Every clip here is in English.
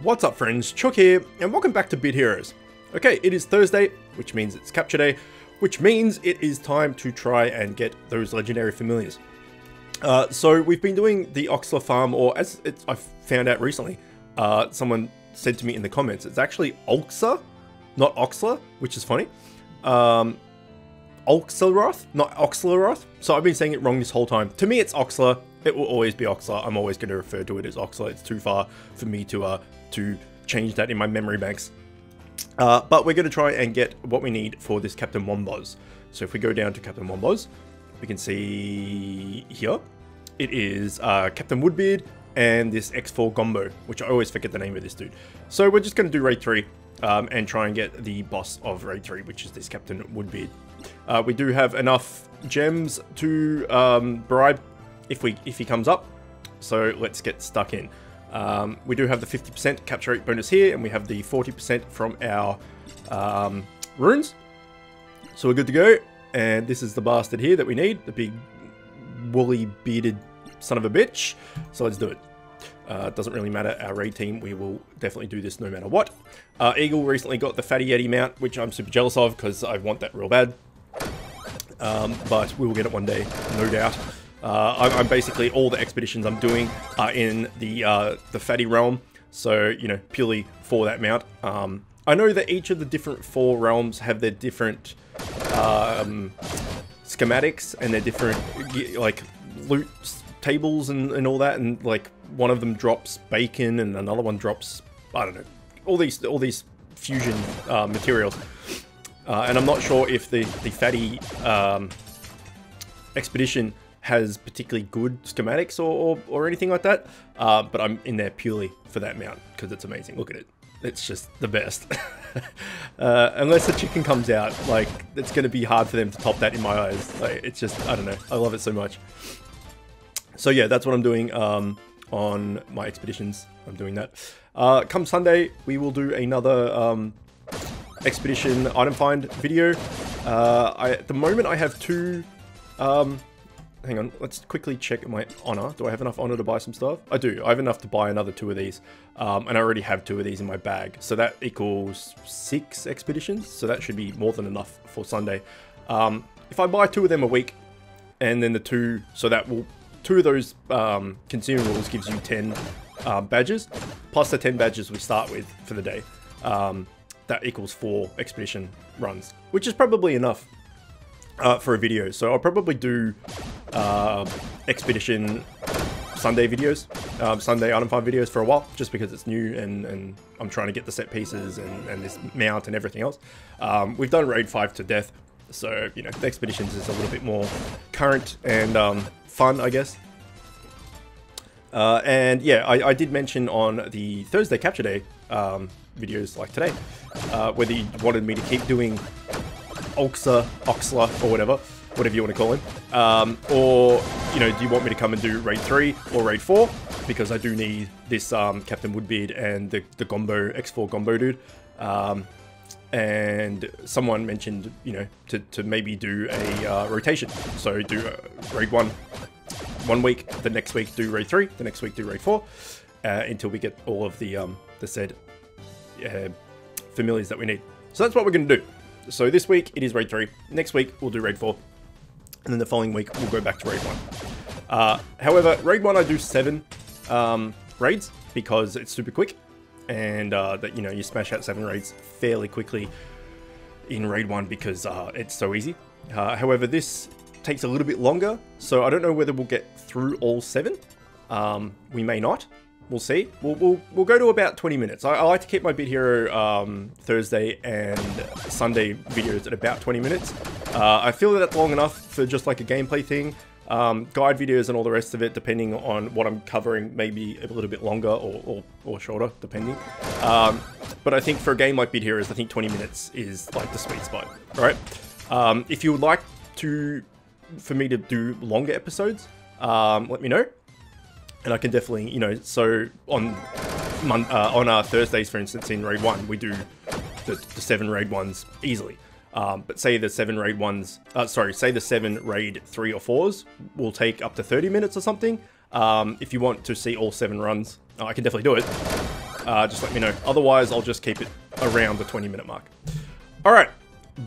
What's up friends, Chook here, and welcome back to Bit Heroes. Okay, it is Thursday, which means it's capture day, which means it is time to try and get those legendary familiars. So we've been doing the Oxler farm, or as I found out recently, someone said to me in the comments, it's actually Oxler, not Oxler, which is funny. Oxleroth, not Oxleroth. So I've been saying it wrong this whole time. To me, it's Oxler. It will always be Oxler. I'm always going to refer to it as Oxler. It's too far for me to change that in my memory banks. But we're going to try and get what we need for this Captain Wombos. So if we go down to Captain Wombos, we can see here, it is Captain Woodbeard and this X4 Gombo, which I always forget the name of this dude. So we're just going to do Raid 3 and try and get the boss of Raid 3, which is this Captain Woodbeard. We do have enough gems to bribe if he comes up, so let's get stuck in. We do have the 50% capture rate bonus here, and we have the 40% from our runes, so we're good to go. And this is the bastard here that we need, the big woolly bearded son of a bitch, so let's do it. Doesn't really matter, our raid team, we will definitely do this no matter what. Eagle recently got the Fatty Yeti mount, which I'm super jealous of because I want that real bad. But we will get it one day, no doubt. I'm basically, all the expeditions I'm doing are in the Fatty realm, so, you know, purely for that mount. I know that each of the different 4 realms have their different schematics and their different, like, loot tables and all that, and like one of them drops bacon and another one drops, I don't know, all these fusion materials. And I'm not sure if the Fatty expedition has particularly good schematics or anything like that, but I'm in there purely for that mount because it's amazing. Look at it, it's just the best. Unless the chicken comes out, like, it's going to be hard for them to top that in my eyes. Like, it's just, I don't know, I love it so much. So yeah, that's what I'm doing on my expeditions. I'm doing that. Come Sunday, we will do another expedition item find video. At the moment, I have 2... hang on, let's quickly check my honor. Do I have enough honor to buy some stuff? I do. I have enough to buy another 2 of these. And I already have 2 of these in my bag. So that equals 6 expeditions. So that should be more than enough for Sunday. If I buy 2 of them a week, and then the 2... So that will... 2 of those consumables gives you 10 badges, plus the 10 badges we start with for the day. That equals 4 expedition runs, which is probably enough for a video. So I'll probably do expedition Sunday videos, Sunday item find videos for a while, just because it's new and I'm trying to get the set pieces and this mount and everything else. We've done Raid 5 to death, so, you know, the expeditions is a little bit more current and fun, I guess. And yeah, I did mention on the Thursday Capture Day videos like today, whether you wanted me to keep doing Oxler, or whatever you want to call him, or, you know, do you want me to come and do Raid 3 or Raid 4, because I do need this Captain Woodbeard and the Gombo, X4 Gombo dude. And someone mentioned, you know, to maybe do a rotation, so do Raid 1 one week, the next week do Raid 3, the next week do Raid 4, until we get all of the said familiars that we need. So that's what we're going to do. So this week it is Raid 3, next week we'll do Raid 4, and then the following week we'll go back to Raid 1. However, Raid 1 I do 7 raids because it's super quick, and that, you know, you smash out 7 raids fairly quickly in Raid 1 because it's so easy. However, this takes a little bit longer, so I don't know whether we'll get through all 7. We may not. We'll see. We'll go to about 20 minutes. I like to keep my Bit Hero Thursday and Sunday videos at about 20 minutes. I feel that that's long enough for just like a gameplay thing. Guide videos and all the rest of it, depending on what I'm covering, maybe a little bit longer or shorter, depending. But I think for a game like Bit Heroes, I think 20 minutes is like the sweet spot. All right. If you would like for me to do longer episodes, let me know, and I can definitely, you know, so on Thursdays, for instance, in Raid 1, we do the 7 Raid 1s easily. But say the 7 Raid 1s, say the 7 Raid 3 or 4s will take up to 30 minutes or something. If you want to see all 7 runs, I can definitely do it. just let me know. Otherwise, I'll just keep it around the 20-minute mark. Alright,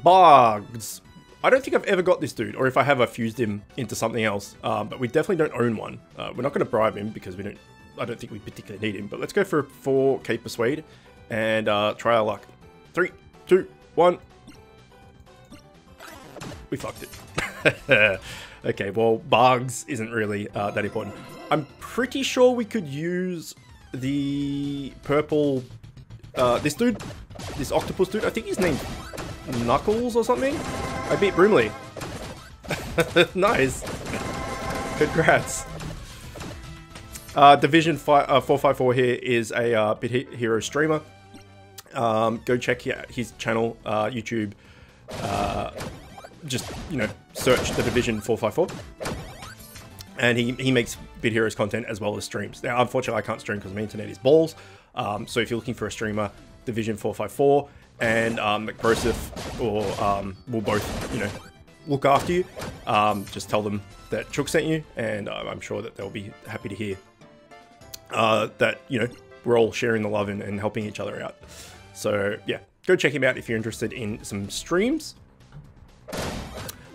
bugs. I don't think I've ever got this dude, or if I have, I fused him into something else, but we definitely don't own one. We're not going to bribe him because I don't think we particularly need him, but let's go for a 4k Persuade and try our luck. 3, 2, 1. We fucked it. Okay, well, bugs isn't really that important. I'm pretty sure we could use the purple, this dude, this octopus dude. I think his name's Knuckles or something. I beat Brimley. Nice. Congrats. Division 454 here is a Bit Hero streamer. Go check his channel, YouTube. Just, you know, search the Division 454. And he makes Bit Heroes content as well as streams. Now, unfortunately, I can't stream because my internet is balls. So if you're looking for a streamer, Division 454 and McProseph will both, you know, look after you. Just tell them that Chook sent you, and I'm sure that they'll be happy to hear that, you know, we're all sharing the love and helping each other out. So yeah, go check him out if you're interested in some streams.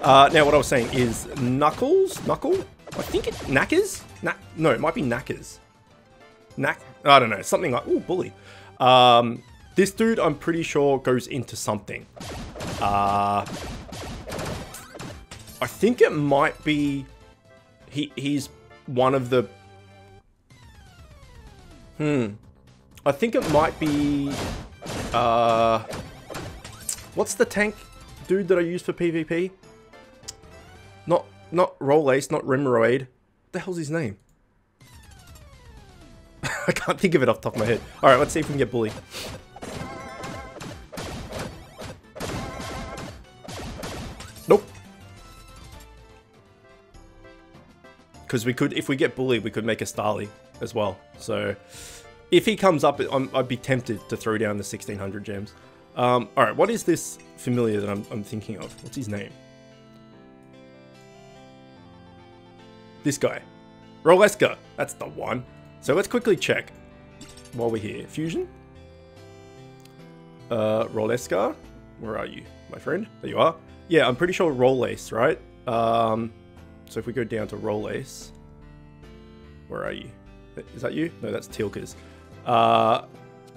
Now what I was saying is Knuckle? I think it's Knackers? No, it might be Knackers. I don't know, something like, ooh, bully. This dude, I'm pretty sure, goes into something. I think it might be, he's one of the, I think it might be, what's the tank dude that I use for PvP? Not Rollace, not Remoraid. What the hell's his name? I can't think of it off the top of my head. Alright, let's see if we can get Bully. Nope. Because we could, if we get Bully, we could make a Starly as well. So, if he comes up, I'd be tempted to throw down the 1600 gems. Alright, what is this familiar that I'm thinking of? What's his name? This guy. Rolesca. That's the one. So let's quickly check while we're here. Fusion? Rolesca? Where are you, my friend? There you are. Yeah, I'm pretty sure Rollace, right? So if we go down to Rollace, where are you? Is that you? No, that's Teal'c's.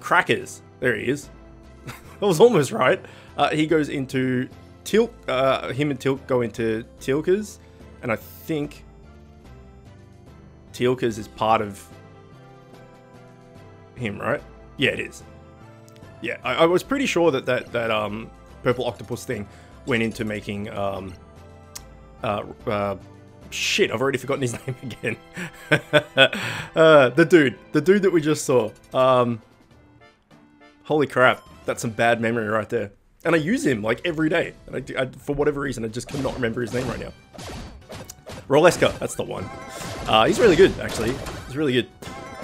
Crackers. There he is. That was almost right. He goes into Teal'c. Him and Teal'c go into Teal'c's, and I think Teal'c's is part of him, right? Yeah, it is. Yeah, I was pretty sure that purple octopus thing went into making shit, I've already forgotten his name again. The dude that we just saw. Holy crap, that's some bad memory right there. And I use him like every day, and I for whatever reason I just cannot remember his name right now. Rolesca, that's the one. He's really good, actually. He's really good.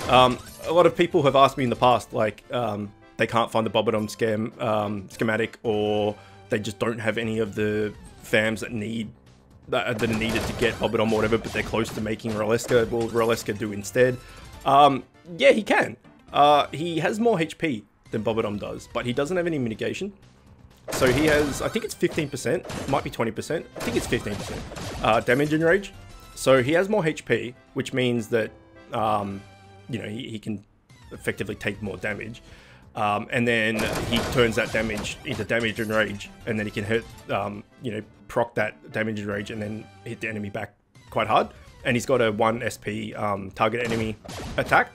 A lot of people have asked me in the past, like, they can't find the Bobodom schematic, or they just don't have any of the fams that are needed to get Bobodom or whatever, but they're close to making Rolesca. Will Rolesca do instead? Yeah, he can. He has more HP than Bobodom does, but he doesn't have any mitigation. So he has, I think it's 15%, might be 20%, I think it's 15% damage and rage. So he has more HP, which means that, you know, he can effectively take more damage. And then he turns that damage into damage and rage, and then he can hit, you know, proc that damage and rage and then hit the enemy back quite hard. And he's got a 1 SP target enemy attack.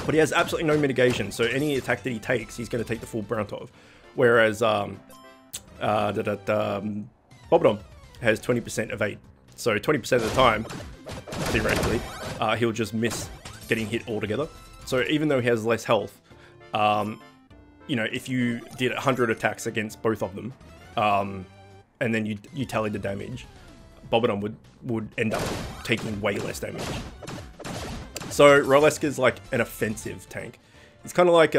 But he has absolutely no mitigation, so any attack that he takes, he's going to take the full brunt of. Whereas Bobodom has 20% evade. So 20% of the time, theoretically, he'll just miss getting hit altogether. So even though he has less health, you know, if you did 100 attacks against both of them, and then you tally the damage, Bobodom would end up taking way less damage. So Rolesca is like an offensive tank. It's kind of like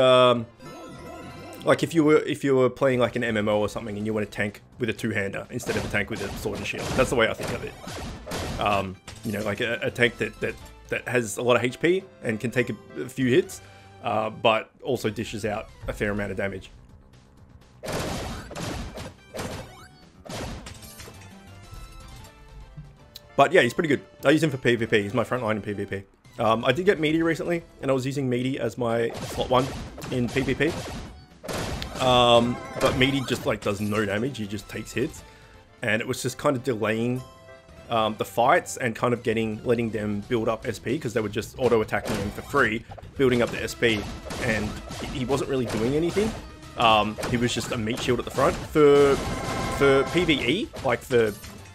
if you were playing like an MMO or something and you want a tank with a two-hander instead of a tank with a sword and shield. That's the way I think of it. You know, like a tank that has a lot of HP and can take a few hits, but also dishes out a fair amount of damage. But yeah, he's pretty good. I use him for PvP. He's my frontline in PvP. I did get Meaty recently, and I was using Meaty as my slot 1 in PvP. But Meaty just like does no damage, he just takes hits. And it was just kind of delaying the fights and kind of letting them build up SP, because they were just auto-attacking him for free, building up the SP, and he wasn't really doing anything. He was just a meat shield at the front. For PvE, like for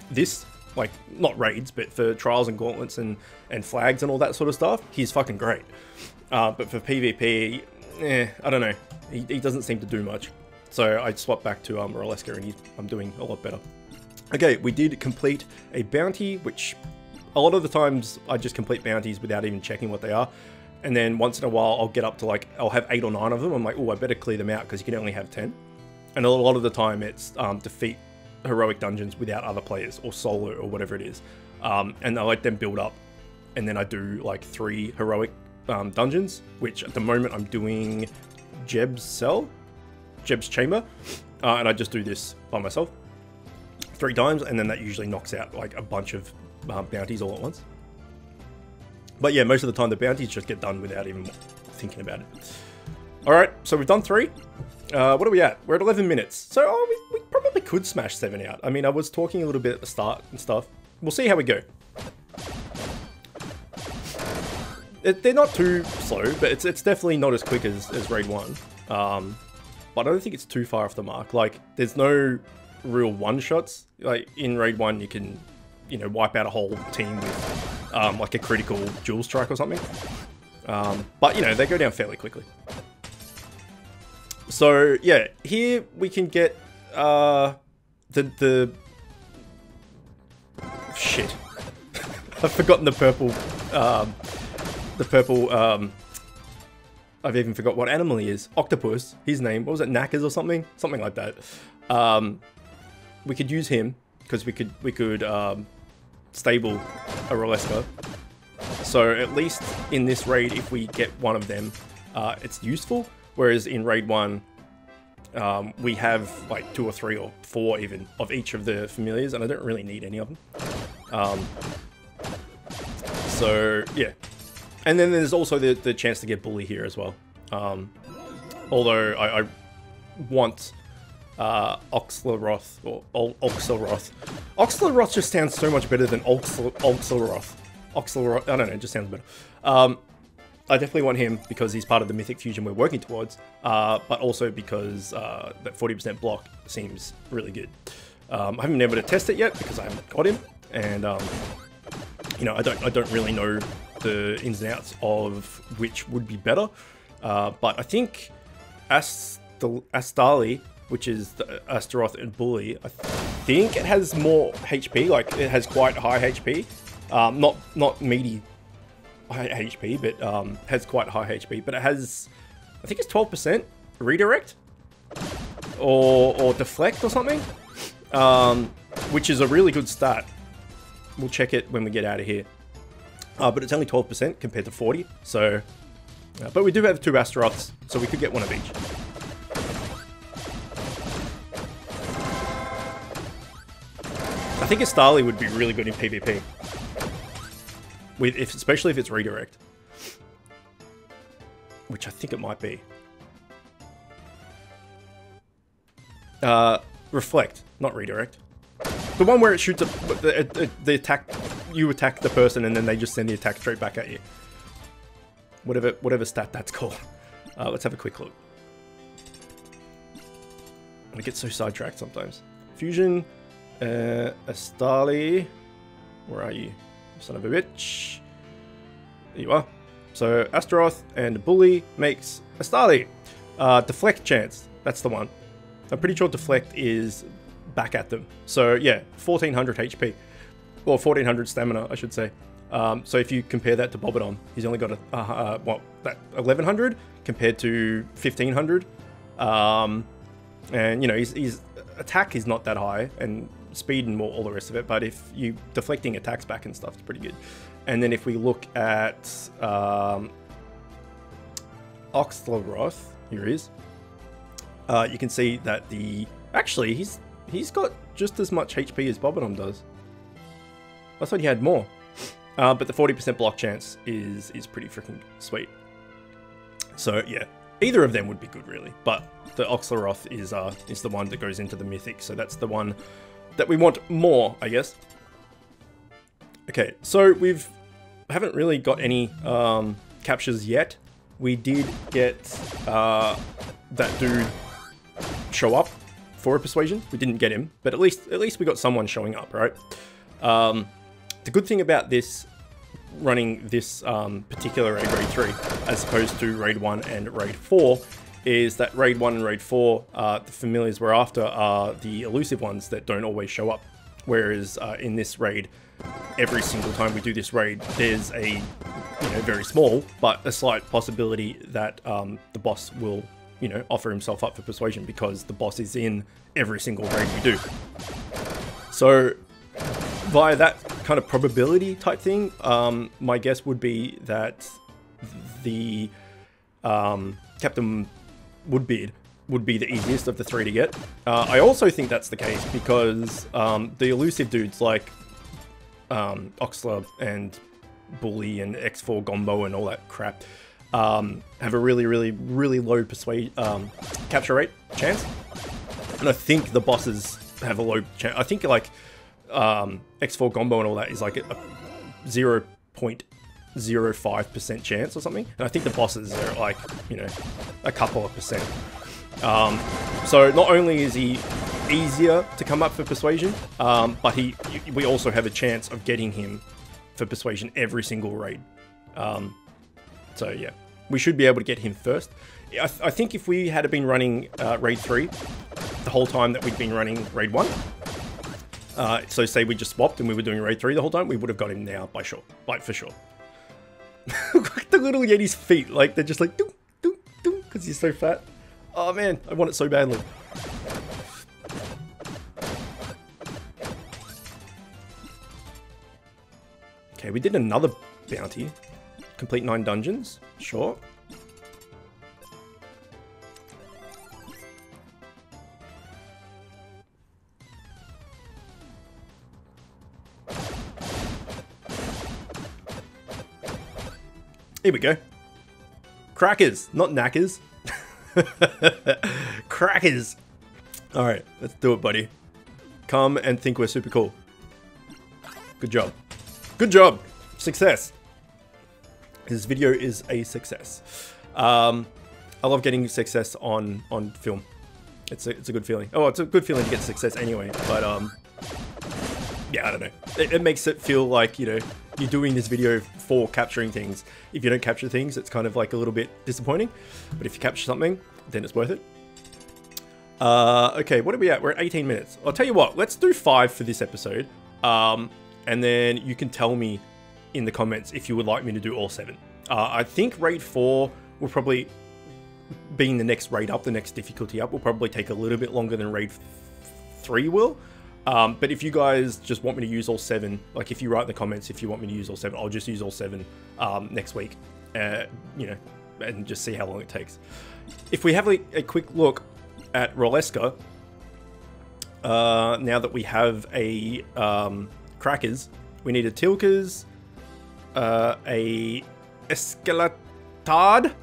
this, like not raids, but for trials and gauntlets and flags and all that sort of stuff, he's fucking great. But for PvP, I don't know. He doesn't seem to do much. So I swapped back to Moraleska, and I'm doing a lot better. Okay, we did complete a bounty, which a lot of the times I just complete bounties without even checking what they are. And then once in a while I'll get up to like, I'll have 8 or 9 of them. I'm like, oh, I better clear them out because you can only have 10. And a lot of the time it's defeat heroic dungeons without other players or solo or whatever it is. And I let them build up. And then I do like 3 heroic dungeons, which at the moment I'm doing Jeb's Chamber. And I just do this by myself 3 times, and then that usually knocks out like a bunch of bounties all at once. But yeah, most of the time the bounties just get done without even thinking about it. Alright, so we've done 3. What are we at? We're at 11 minutes. So we probably could smash 7 out. I mean, I was talking a little bit at the start and stuff. We'll see how we go. They're not too slow, but it's definitely not as quick as Raid 1. But I don't think it's too far off the mark. Like, there's no real one-shots. Like, in Raid 1, you can, you know, wipe out a whole team with, like, a critical dual strike or something. But, you know, they go down fairly quickly. So, yeah, here we can get, shit. I've forgotten the purple, I've even forgot what animal he is. Octopus, his name. What was it? Knackers or something? Something like that. We could use him because we could stable a Moraleska. So at least in this raid, if we get one of them, it's useful. Whereas in raid 1, we have like 2 or 3 or 4 even of each of the familiars, and I don't really need any of them. So yeah. And then there's also the chance to get Bully here as well. Although I want Oxlaroth, or Oxlaroth. Oxlaroth just sounds so much better than Oxlaroth. Oxlaroth, I don't know, it just sounds better. I definitely want him because he's part of the Mythic Fusion we're working towards, but also because that 40% block seems really good. I haven't been able to test it yet because I haven't got him, and you know, I don't really know the ins and outs of which would be better, but I think Astali, which is the Astaroth and Bully, I think it has more HP, like it has quite high HP, not meaty HP, but has quite high HP, but it has, I think it's 12% redirect or deflect or something, which is a really good stat. We'll check it when we get out of here. But it's only 12% compared to 40, so... but we do have 2 Astaroths, so we could get one of each. I think Astali would be really good in PvP. Especially if it's redirect. Which I think it might be. Reflect, not redirect. The one where it shoots the attack... You attack the person and then they just send the attack straight back at you. Whatever stat that's called. Let's have a quick look. I get so sidetracked sometimes. Fusion, Astali. Where are you, son of a bitch? There you are. So Astaroth and Bully makes Astali. Deflect chance. That's the one. I'm pretty sure deflect is back at them. So yeah, 1400 HP. Well, 1400 stamina, I should say. So if you compare that to Bobodon, he's only got what, that 1100 compared to 1500. And you know, his attack is not that high, and speed and all the rest of it. But if you deflecting attacks back and stuff, it's pretty good. And then if we look at Oxlaroth, here he is. You can see that actually he's got just as much HP as Bobbidom does. I thought he had more. But the 40% block chance is pretty freaking sweet. So yeah, either of them would be good really, but the Oxlaroth is the one that goes into the mythic, so that's the one that we want more, I guess. Okay, so haven't really got any captures yet. We did get that dude show up for a persuasion. We didn't get him, but at least we got someone showing up, right? The good thing about this, running this particular raid 3, as opposed to raid 1 and raid 4, is that raid 1 and raid 4, the familiars we're after are the elusive ones that don't always show up. Whereas in this raid, every single time we do this raid, there's a, very small, but a slight possibility that the boss will, offer himself up for persuasion, because the boss is in every single raid we do. So via that kind of probability type thing, my guess would be that the Captain Woodbeard would be the easiest of the 3 to get. I also think that's the case because the elusive dudes like Oxla and Bully and X4 Gombo and all that crap have a really low capture rate chance. And I think the bosses have a low chance. I think like X4 Gombo and all that is like a 0.05% chance or something. And I think the bosses are like, a couple of percent. So not only is he easier to come up for persuasion, but we also have a chance of getting him for persuasion every single raid. So yeah, we should be able to get him first. I think if we had been running raid 3 the whole time that we'd been running raid 1, so say we just swapped and we were doing raid 3 the whole time, we would have got him now for sure. Look at the little Yeti's feet, like they're just like doom, doom, doom, because he's so fat. Oh man, I want it so badly. Okay, we did another bounty. Complete 9 dungeons, sure. Here we go. Crackers, not knackers. Crackers. Alright, let's do it, buddy. Come and think we're super cool. Good job. Good job. Success. This video is a success. I love getting success on film. It's a good feeling. Oh, it's a good feeling to get success anyway, but yeah, I don't know. It makes it feel like, you're doing this video for capturing things. If you don't capture things, it's kind of like a little bit disappointing. But if you capture something, then it's worth it. Okay, what are we at? We're at 18 minutes. I'll tell you what, let's do 5 for this episode. And then you can tell me in the comments if you would like me to do all 7. I think raid 4 will probably, being the next raid up, the next difficulty up, will probably take a little bit longer than raid 3 will. But if you guys just want me to use all 7, like if you write in the comments if you want me to use all 7, I'll just use all 7 next week, and just see how long it takes. If we have a quick look at Roleska, now that we have a Crackers, we need a Tilkas, a Escalatard,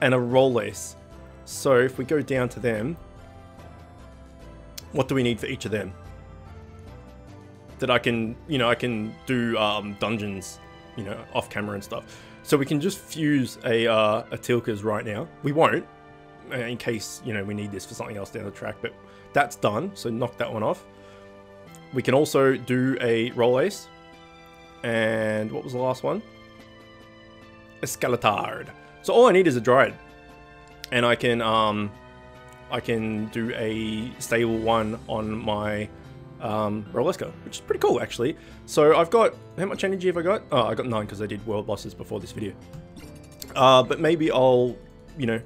and a Rollace. So if we go down to them, what do we need for each of them? That I can do dungeons, off camera and stuff. So we can just fuse a Tilkas right now. We won't, in case, we need this for something else down the track, but that's done. So knock that one off. We can also do a Rollace. And what was the last one? Escalatard. So all I need is a Dryad. And I can do a stable 1 on my Roleska, which is pretty cool actually. So I've got, how much energy have I got? Oh, I got 9 because I did world bosses before this video. But maybe I'll, maybe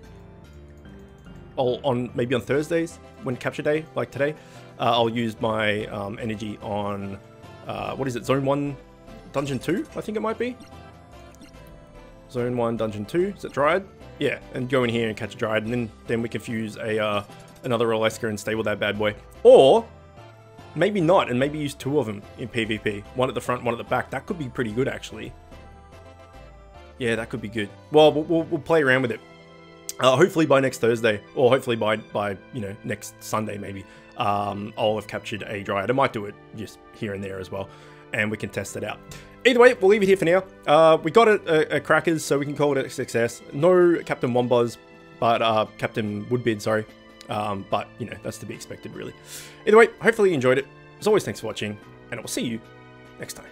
on Thursdays when capture day, like today, I'll use my energy on, what is it, Zone 1, Dungeon 2, I think it might be. Zone 1, Dungeon 2, is it Dryad? Yeah, and go in here and catch a Dryad, and then we can fuse a another Alaska and stay with that bad boy. Or maybe not, and maybe use 2 of them in PvP. One at the front, one at the back. That could be pretty good, actually. Yeah, that could be good. Well, we'll play around with it. Hopefully by next Thursday, or hopefully by you know, next Sunday maybe, I'll have captured a Dryad. I might do it just here and there as well, and we can test it out. Either way, we'll leave it here for now. We got a Crackers, so we can call it a success. No Captain Wombuzz, but Captain Woodbeard, sorry. But, you know, that's to be expected, really. Either way, hopefully you enjoyed it. As always, thanks for watching, and I will see you next time.